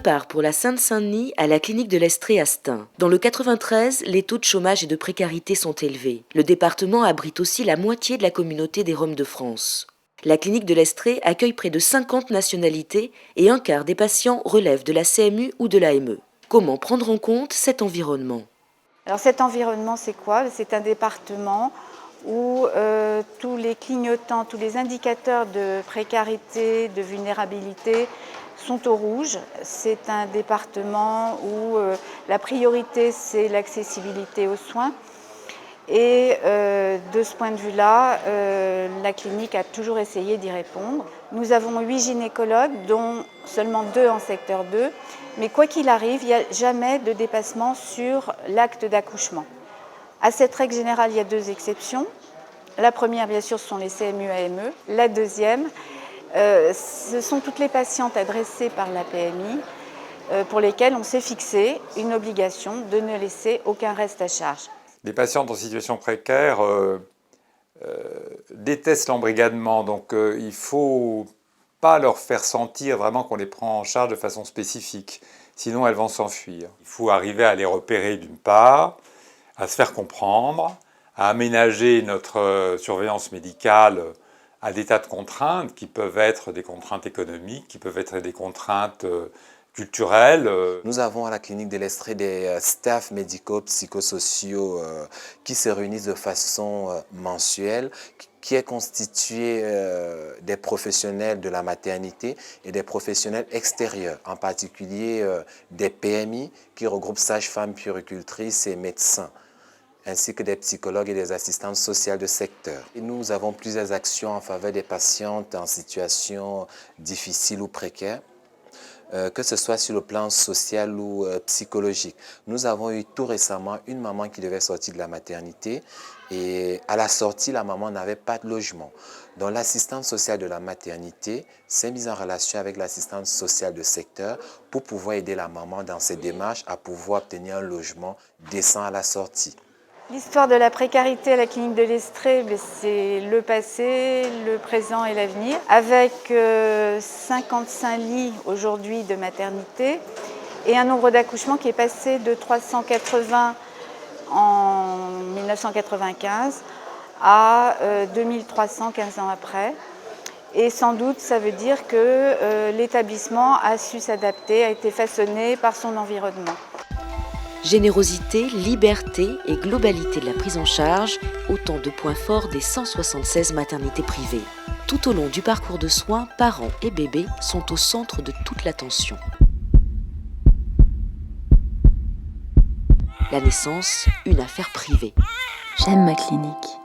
part pour la Seine-Saint-Denis à la clinique de l'Estrée à Stein. Dans le 93, les taux de chômage et de précarité sont élevés. Le département abrite aussi la moitié de la communauté des Roms de France. La clinique de l'Estrée accueille près de 50 nationalités et un quart des patients relèvent de la CMU ou de l'AME. Comment prendre en compte cet environnement ? Alors cet environnement, c'est quoi ? C'est un département où tous les clignotants, tous les indicateurs de précarité, de vulnérabilité sont au rouge. C'est un département où la priorité, c'est l'accessibilité aux soins. Et de ce point de vue-là, la clinique a toujours essayé d'y répondre. Nous avons 8 gynécologues, dont seulement 2 en secteur 2. Mais quoi qu'il arrive, il n'y a jamais de dépassement sur l'acte d'accouchement. À cette règle générale, il y a 2 exceptions. La première, bien sûr, ce sont les CMU-AME. La deuxième, ce sont toutes les patientes adressées par la PMI pour lesquelles on s'est fixé une obligation de ne laisser aucun reste à charge. Les patientes en situation précaire détestent l'embrigadement, donc il ne faut pas leur faire sentir vraiment qu'on les prend en charge de façon spécifique, sinon elles vont s'enfuir. Il faut arriver à les repérer d'une part, à se faire comprendre, à aménager notre surveillance médicale à des tas de contraintes qui peuvent être des contraintes économiques, qui peuvent être des contraintes culturelles. Nous avons à la clinique de l'Estrée des staffs médicaux, psychosociaux qui se réunissent de façon mensuelle, qui est constitué des professionnels de la maternité et des professionnels extérieurs, en particulier des PMI qui regroupent sages-femmes, puéricultrices et médecins, ainsi que des psychologues et des assistantes sociales de secteur. Et nous avons plusieurs actions en faveur des patientes en situation difficile ou précaire, que ce soit sur le plan social ou psychologique. Nous avons eu tout récemment une maman qui devait sortir de la maternité et à la sortie, la maman n'avait pas de logement. Donc l'assistante sociale de la maternité s'est mise en relation avec l'assistante sociale de secteur pour pouvoir aider la maman dans ses démarches à pouvoir obtenir un logement décent à la sortie. L'histoire de la précarité à la clinique de l'Estrée, c'est le passé, le présent et l'avenir. Avec 55 lits aujourd'hui de maternité et un nombre d'accouchements qui est passé de 380 en 1995 à 2300 15 ans après. Et sans doute, ça veut dire que l'établissement a su s'adapter, a été façonné par son environnement. Générosité, liberté et globalité de la prise en charge, autant de points forts des 176 maternités privées. Tout au long du parcours de soins, parents et bébés sont au centre de toute l'attention. La naissance, une affaire privée. J'aime ma clinique.